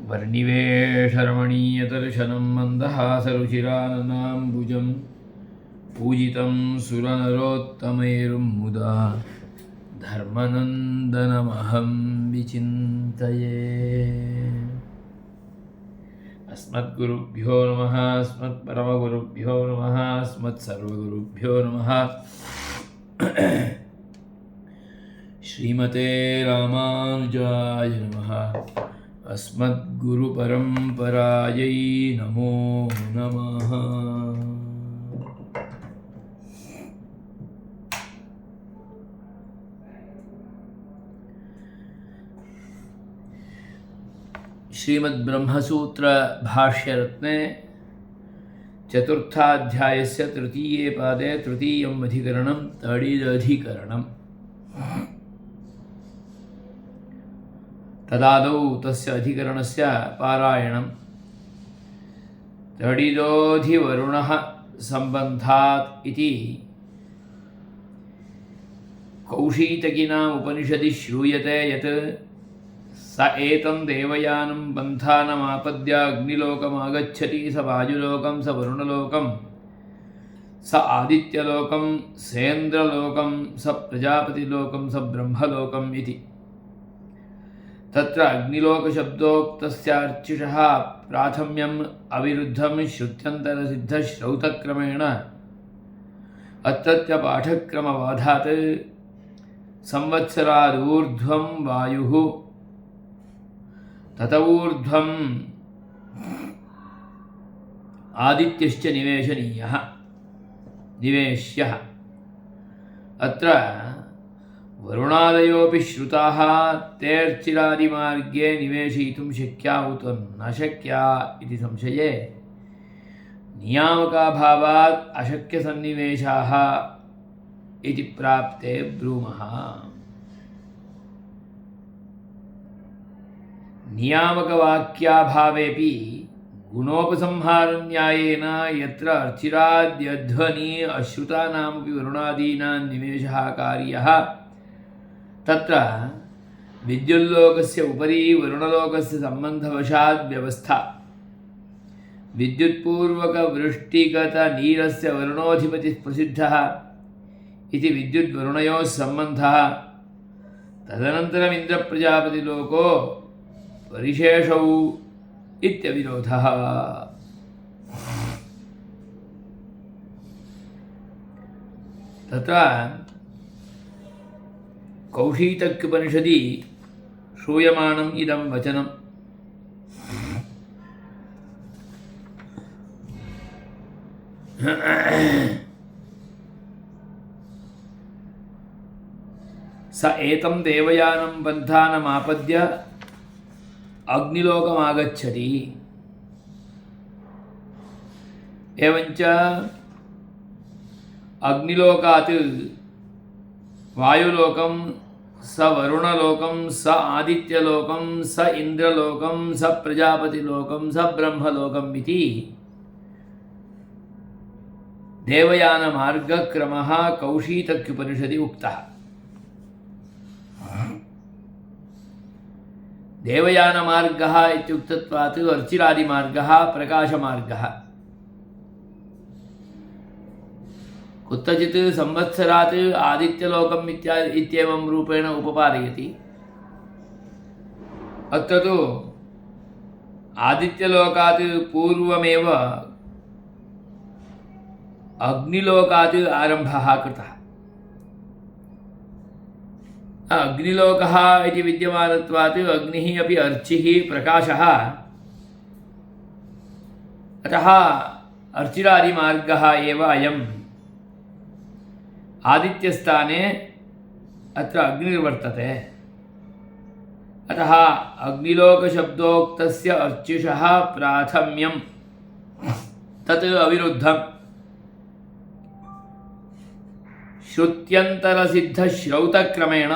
वर्णिवेशरमणीयदर्शनं मन्दहासरुचिराननाम्बुजं पूजितं सुरनरोत्तमैर्मुदा धर्मनन्दनमहं विचिन्तये। अस्मद्गुरुभ्यो नमः, अस्मत्परमगुरुभ्यो नमः, अस्मत्सर्वगुरुभ्यो नमः। श्रीमते रामानुजाय नमः। अस्मद्गुरुपरम्परायै नमो नमः। श्रीमद्ब्रह्मसूत्र भाष्यरत्ने चतुर्थाध्यायस्य तृतीये पादे तृतीयम् अधिकरणं तडिदधिकरणम्। तदादौ तस्य अधिकरणस्य पारायणं। तडिदोऽधिवरुणः सम्बन्धात् इति कौशीतकिनाम् उपनिषदि श्रूयते यत् स एतं देवयानं बन्धानमापद्य अग्निलोकमागच्छति, स वायुलोकं, स वरुणलोकं, स आदित्यलोकं, सेन्द्रलोकं, स प्रजापतिलोकं, स ब्रह्मलोकम् इति। तत्र अग्निलोकशब्दोक्तस्यार्चिषः प्राथम्यम् अविरुद्धं श्रुत्यन्तरसिद्धश्रौतक्रमेण अत्रत्य पाठक्रमवाधात् संवत्सरादूर्ध्वं वायुः ततऊर्ध्वम् आदित्यश्च निवेश्यः। अत्र वरुणादयोऽपि श्रुताः तेऽर्चिरादिमार्गे निवेशयितुं शक्या उत न शक्या इति संशये नियामकाभावात् अशक्यसन्निवेशाः इति प्राप्ते ब्रूमः। नियामकवाक्याभावेऽपि गुणोपसंहारन्यायेन यत्र अर्चिराद्यध्वनि अश्रुतानामपि वरुणादीनां निवेशः कार्यः, तत्र विद्युल्लोकस्य उपरि वरुणलोकस्य सम्बन्धवशात् व्यवस्था। विद्युत्पूर्वकवृष्टिगतनीरस्य वरुणोऽधिपतिः प्रसिद्धः इति विद्युद्वरुणयोः सम्बन्धः। तदनन्तरम् इन्द्रप्रजापतिलोको परिशेषौ इत्यविरोधः। तत्र कौशीतक्युपनिषदि श्रूयमाणम् इदं वचनं। स एतं देवयानं बन्धानमापद्य अग्निलोकमागच्छति। एवञ्च अग्निलोकात् वायुलोकं, स वरुणलोकं, स आदित्यलोकं, स इन्द्रलोकं, स प्रजापतिलोकं, स ब्रह्मलोकम् इति देवयानमार्गक्रमः कौशीतक्युपनिषदि उक्तः। देवयानमार्गः इत्युक्तत्वात् अर्चिरादिमार्गः प्रकाशमार्गः। कुत्रचित् संवत्सरात् आदित्यलोकम् इत्येवं रूपेण उपपादयति। अत्र तु आदित्यलोकात् पूर्वमेव अग्निलोकात् आरम्भः कृतः। अग्निलोकः इति विद्यमानत्वात् अग्निः अपि अर्चिः प्रकाशः। अतः अर्चिरादिमार्गः एव अयम्। आदित्यस्थाने अत्र अग्निर्वर्तते। अतः अग्निलोकशब्दोक्तस्य अर्चिषः प्राथम्यं तत् अविरुद्धम्। श्रुत्यन्तरसिद्धश्रौतक्रमेण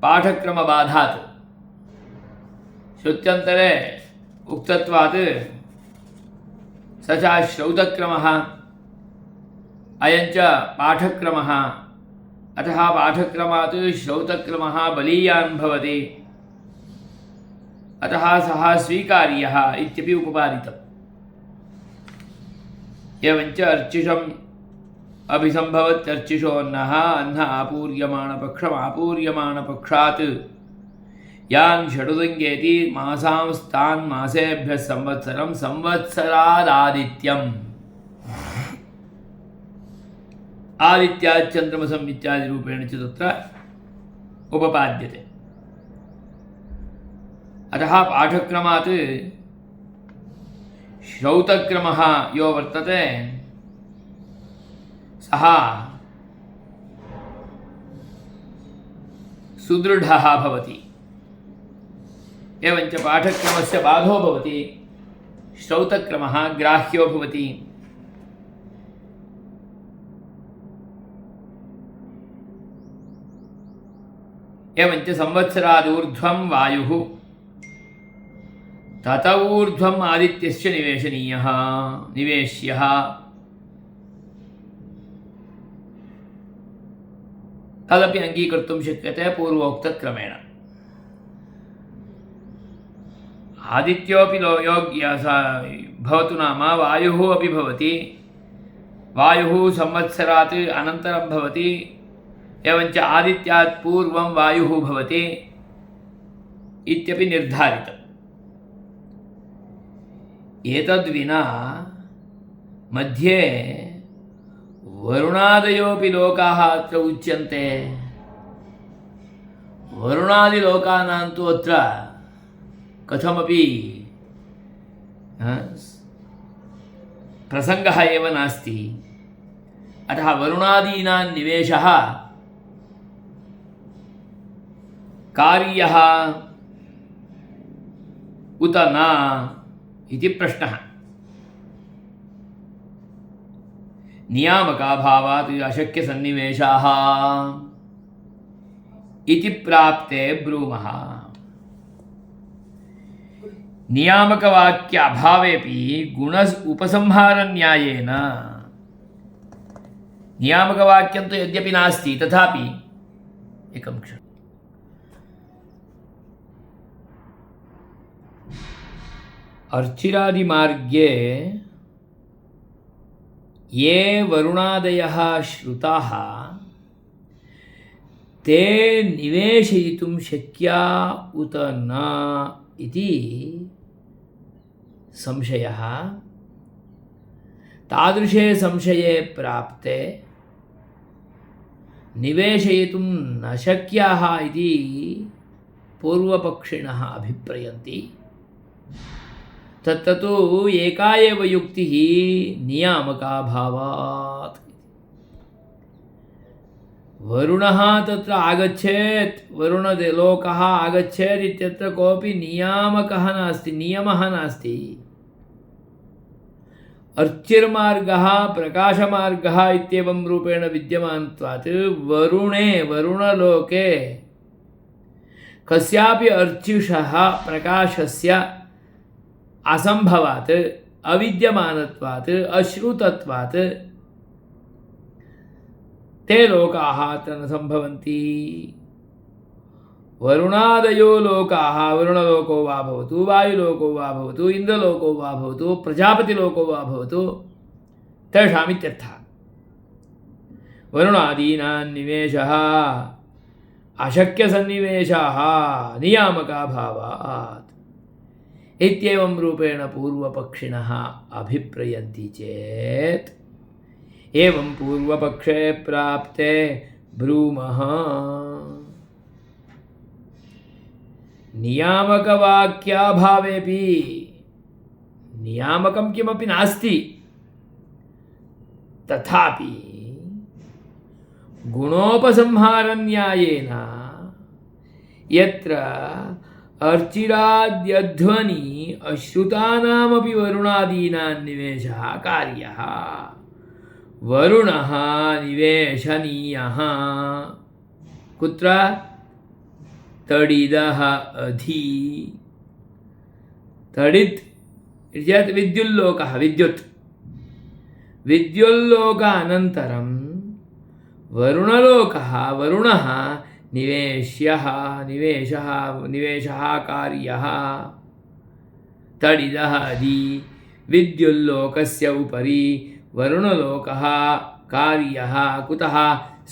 पाठक्रमबाधात्। श्रुत्यन्तरे उक्तत्वात् स च श्रौतक्रमः, अयञ्च पाठक्रमः। अतः पाठक्रमात् श्रौतक्रमः बलीयान् भवति। अतः सः स्वीकार्यः इत्यपि उपपादितम्। एवञ्च अर्चिषम् अभिसम्भवत्यर्चिषोऽन्नः अह्न आपूर्यमाणपक्षमापूर्यमाणपक्षात् यान् षडुदङ्गेति मासांस्तान् मासेभ्यः संवत्सरं संवत्सरादादित्यम् आदित्याच्चन्द्रमसम् इत्यादिरूपेण च तत्र उपपाद्यते। अतः पाठक्रमात् श्रौतक्रमः यो वर्तते सः सुदृढः भवति। एवञ्च पाठक्रमस्य बाधो भवति, श्रौतक्रमः ग्राह्यो भवति। एवञ्च संवत्सरादूर्ध्वं वायुः तत ऊर्ध्वम् आदित्यस्य निवेशनीयः निवेश्यः तदपि अङ्गीकर्तुं शक्यते पूर्वोक्तक्रमेण। आदित्योऽपि योग्यः भवतु नाम वायुः अपि भवति, वायुः संवत्सरात् अनन्तरं भवति, एवञ्च आदित्यात् पूर्वं वायुः भवति इत्यपि निर्धारितम्। एतद्विना मध्ये वरुणादयोऽपि लोकाः अत्र उच्यन्ते। वरुणादिलोकानां तु अत्र कथमपि प्रसङ्गः एव नास्ति। अतः वरुणादीनां निवेशः कार्यः उत न इति प्रश्नः। नियामकाभावात् अशक्यसन्निवेशाः इति प्राप्ते ब्रूमः। नियामकवाक्य अभावेपि गुण उपसंहारन्यायेन, नियामकवाक्यं तु यद्यपि नास्ति तथापि एकं क्षणम् अर्चिरादिमार्गे ये वरुणादयः श्रुताः ते निवेशयितुं शक्या उत न इति संशयः। तादृशे संशये प्राप्ते निवेशयितुं न शक्याः इति पूर्वपक्षिणः अभिप्रयन्ति। तत्तु एका एव युक्तिः नियामकाभावात्। वरुणः तत्र आगच्छेत्, वरुणलोकः आगच्छेत् इत्यत्र कोऽपि नियामकः नास्ति, नियमः नास्ति। अर्चिर्मार्गः प्रकाशमार्गः इत्येवं रूपेण विद्यमानत्वात् वरुणे वरुणलोके कस्यापि अर्चिषः प्रकाशस्य असंभवात् अविद्यमानत्वात् अश्रुतत्वात् ते लोकाः अत्र न सम्भवन्ति। वरुणादयो लोकाः, वरुणलोको वा भवतु, वायुलोको वा भवतु, इन्द्रलोको वा भवतु, प्रजापतिलोको वा भवतु, तेषामित्यर्थः। वरुणादीनां निवेशः अशक्यसन्निवेशाः नियामकाभावात् इत्येवं रूपेण पूर्वपक्षिणः अभिप्रयन्ति चेत् एवं पूर्वपक्षे प्राप्ते ब्रूमः। नियामकवाक्याभावेपि नियामकं किमपि नास्ति, तथापि गुणोपसंहारन्यायेन यत्र अर्चिराद्यध्वनि अश्रुतानामपि वरुणादीनां निवेशः कार्यः, वरुणः निवेशनीयः कुत्र? तडिदः अधि। तडित् चेत् विद्युल्लोकः, विद्युत्। विद्युल्लोकानन्तरं वरुणलोकः, वरुणः निवेश्यः, निवेशः कार्यः। तडिदः अधि विद्युल्लोकस्य उपरि वरुणलोकः कार्यः कुतः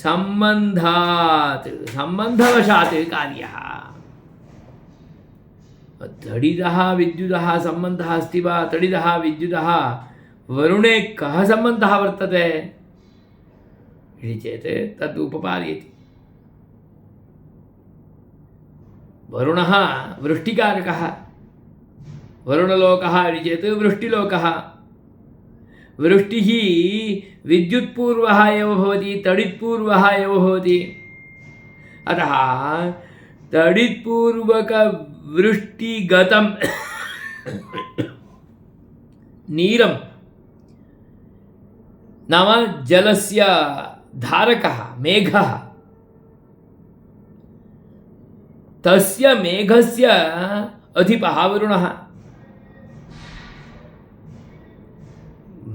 संबंधात् संबंधवशात् कार्यः तडिदः विद्युदः संबंधः अस्ति वा तडिदः विद्युदः वरुणे कः संबंधः वर्तते इति चेत् तद् उपपादयति वरुणः वृष्टिकारकः वरुणलोकः इति चेत् वृष्टिलोकः वृष्टिः विद्युत्पूर्वः एव भवति तडित्पूर्वः एव भवति अतः तडित्पूर्वकवृष्टिगतं नीरं नाम जलस्य धारकः मेघः तस्य मेघस्य अधिपः वरुणः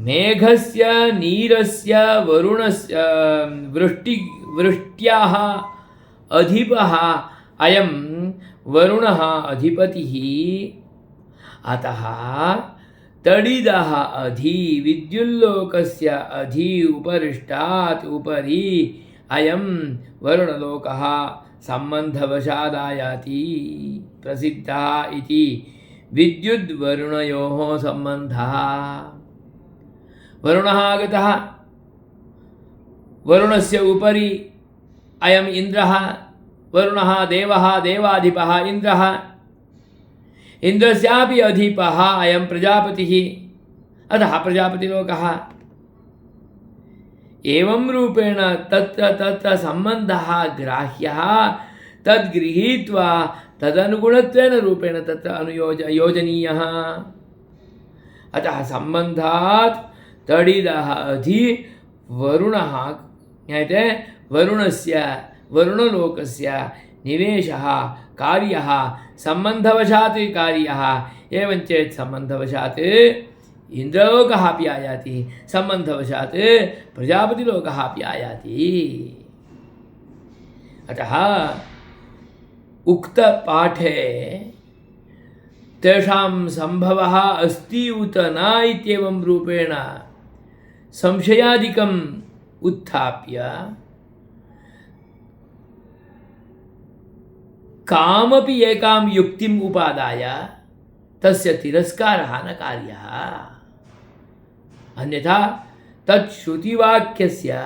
मेघस्य नीरस्य वरुणस्य वृष्ट्याः अधिपः अयं वरुणः अधिपतिः अतः तडिदः अधि विद्युल्लोकस्य अधि उपरिष्टात् उपरि अयं वरुणलोकः सम्बन्धवशादायाति प्रसिद्धः इति विद्युद्वरुणयोः सम्बन्धः वरुणः आगतः वरुणस्य उपरि अयम् इन्द्रः वरुणः देवः देवाधिपः इन्द्रः इन्द्रस्यापि अधिपः अयं प्रजापतिः अतः प्रजापतिलोकः एवं रूपेण तत्र तत्र सम्बन्धः ग्राह्यः तद्गृहीत्वा तदनुगुणत्वेन रूपेण तत्र योजनीयः अतः सम्बन्धात् तडिदः अधि वरुणः ज्ञायते वरुणस्य वरुणलोकस्य निवेशः कार्यः सम्बन्धवशात् कार्यः एवं चेत् सम्बन्धवशात् इंद्रलोकः अपि आयाति सम्बन्धवशात् प्रजापतिलोकः अपि आयाति अतः उक्तपाठे तेषां सम्भवः अस्ति उत न इत्येवं रूपेण संशयादिकम् उत्थाप्य कामपि एकां युक्तिम् उपादाय तस्य तिरस्कारः न कार्यः अन्यथा तत् श्रुतिवाक्यस्य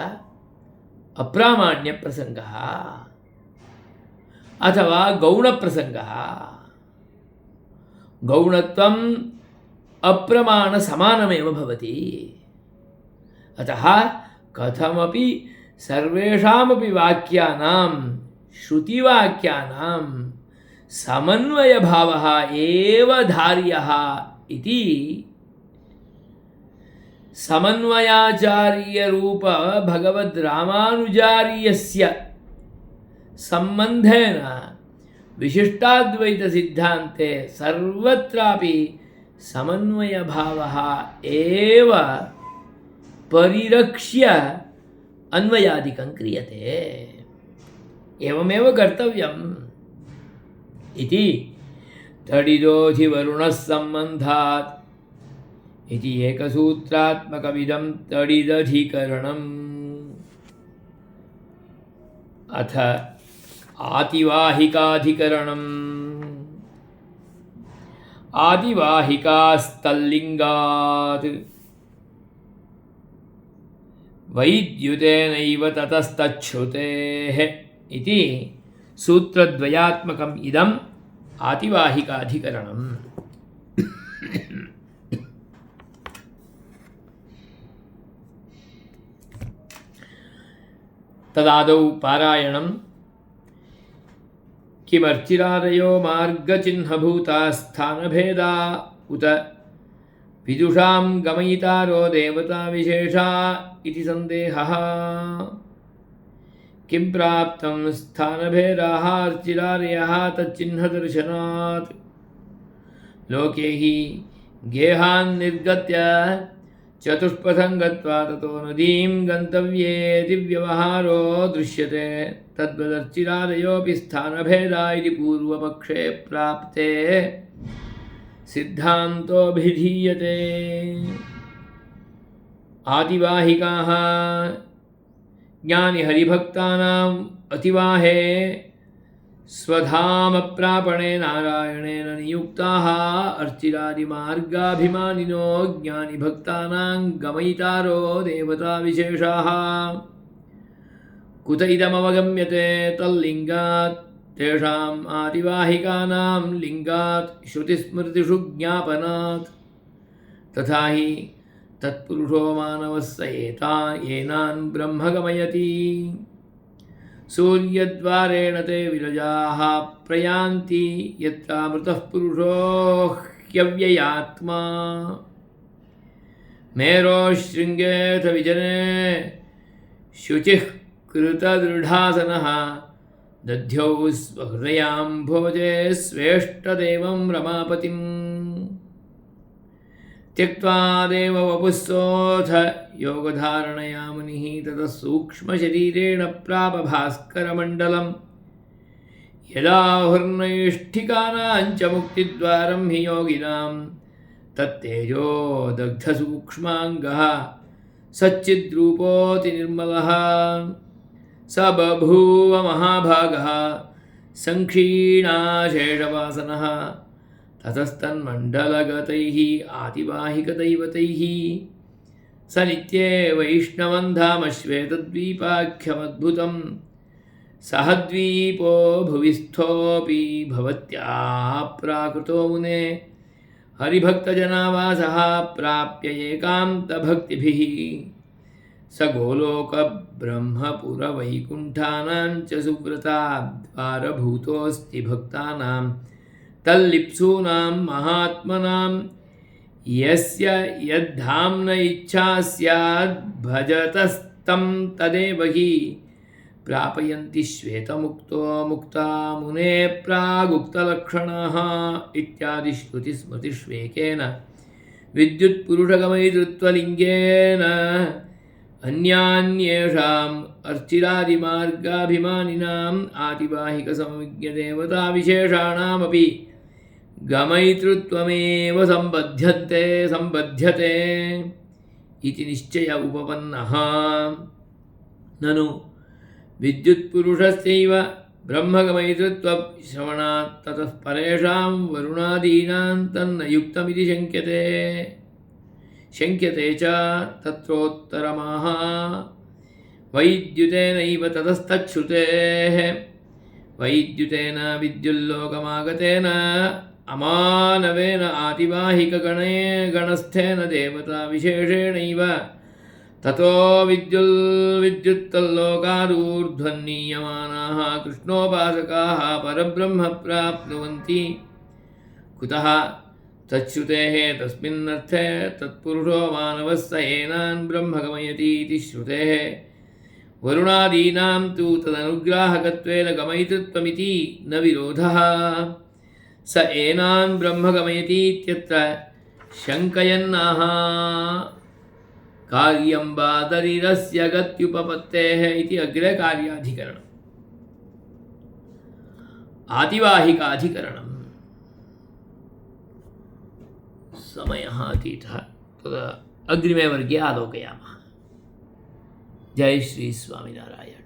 अप्रामाण्यप्रसङ्गः अथवा गौणप्रसङ्गः गौणत्वम् अप्रमाणसमानमेव भवति अतः कथमपि सर्वेषामपि वाक्यानां श्रुतिवाक्यानां समन्वयभावः एव धार्यः इति समन्वयाचार्यरूप भगवद्रामानुजार्यस्य सम्बन्धेन विशिष्टाद्वैतसिद्धान्ते सर्वत्रापि समन्वयभावः एव परिरक्ष्य अन्वयादिकं क्रियते एवमेव कर्तव्यम् इति तडिदोऽधिवरुणः सम्बन्धात् इति एकसूत्रात्मकमिदं तडिदधिकरणम् अथ आतिवाहिकाधिकरणम् आदिवाहिकास्तल्लिङ्गात् वैद्युतेनैव ततस्तच्छ्रुतेः इति सूत्रद्वयात्मकम् इदम् आतिवाहिकाधिकरणम् तदादौ पारायणं किमर्चिरादयो मार्गचिह्नभूता स्थानभेदा उत विदुषां गमयितारो देवताविशेषा इति सन्देहः किं प्राप्तं स्थानभेदाः अर्चिरादयः तच्चिह्नदर्शनात् लोके हि गेहान् निर्गत्य चतुष्पथं गत्वा ततो नदीं गन्तव्येति व्यवहारो दृश्यते तद्वदर्चिरादयोऽपि स्थानभेदा इति पूर्वपक्षे प्राप्ते सिद्धान्तोऽभिधीयते। आतिवाहिकाः ज्ञानिहरिभक्तानाम् अतिवाहे स्वधामप्रापणे नारायणेन नियुक्ताः अर्चिरादिमार्गाभिमानिनो ज्ञानिभक्तानां गमयितारो देवताविशेषाः। कुत इदमवगम्यते तल्लिङ्गात् तेषाम् आतिवाहिकानां लिङ्गात् श्रुतिस्मृतिषु ज्ञापनात्। तथा हि तत्पुरुषो मानवः स येनान् ब्रह्म गमयति। सूर्यद्वारेण ते विरजाः प्रयान्ति यत्रामृतः पुरुषो ह्यव्ययात्मा। मेरोः शृङ्गेऽथ विजने शुचिः कृतदृढासनः दध्यौ स्वहृदयाम्भोजे स्वेष्टदेवं रमापतिम्। त्यक्त्वा देववपुस्सोऽथ योगधारणया मुनिः ततः सूक्ष्मशरीरेण प्राप भास्करमण्डलम्। यदाहुर्नैष्ठिकानां च मुक्तिद्वारं हि योगिनां तत्तेजो दग्धसूक्ष्माङ्गः सच्चिद्रूपोऽतिनिर्मलः। स बभूव महाभागः सङ्क्षीणाशेषवासनः। ततस्तन्मण्डलगतैः आतिवाहिकदैवतैः स नित्ये वैष्णवं धाम श्वेतद्वीपाख्यमद्भुतं। सह द्वीपो भुविस्थोऽपि भवत्याः प्राकृतो मुने हरिभक्तजनावासः प्राप्य एकान्तभक्तिभिः। स गोलोकब्रह्मपुरवैकुण्ठानां च सुव्रताद्वारभूतोऽस्ति भक्तानां तल्लिप्सूनां महात्मनां। यस्य यद्धाम्न इच्छा स्याद् भजतस्तं तदेव हि प्रापयन्ति श्वेतमुक्तो मुक्ता मुने प्रागुक्तलक्षणाः। इत्यादि श्रुतिस्मृतिष्वेकेन विद्युत्पुरुषगमयितृत्वलिङ्गेन अन्यान्येषाम् अर्चिरादिमार्गाभिमानिनाम् आतिवाहिकसंविज्ञदेवताविशेषाणामपि गमयितृत्वमेव सम्बध्यते इति निश्चय उपपन्नः। ननु विद्युत्पुरुषस्यैव ब्रह्मगमयितृत्वश्रवणात् ततः परेषां वरुणादीनां तन्न युक्तमिति शङ्क्यते च। तत्रोत्तरमाह वैद्युतेनैव ततस्तच्छ्रुतेः। वैद्युतेन विद्युल्लोकमागतेन अमानवेन आतिवाहिकगणस्थेन देवताविशेषेणैव ततो विद्युत्तल्लोकादूर्ध्वन्नीयमानाः कृष्णोपासकाः परब्रह्म प्राप्नुवन्ति। कुतः तच्छ्रुतेः तस्मिन्नर्थे तत्पुरुषो मानवः स येनान् ब्रह्म गमयति इति श्रुतेः। वरुणादीनां तु तदनुग्राहकत्वेन गमयितृत्वमिति न विरोधः। स येनान् ब्रह्म गमयति इत्यत्र शङ्कयन्नाह। कार्यं बादरीरस्य गत्युपपत्तेः इति अग्रे कार्याधिकरणम्। आतिवाहिकाधिकरणम्। समयः अतीतः, तदा अग्रिमे वर्गे आलोकयामः। जय श्री स्वामिनारायण।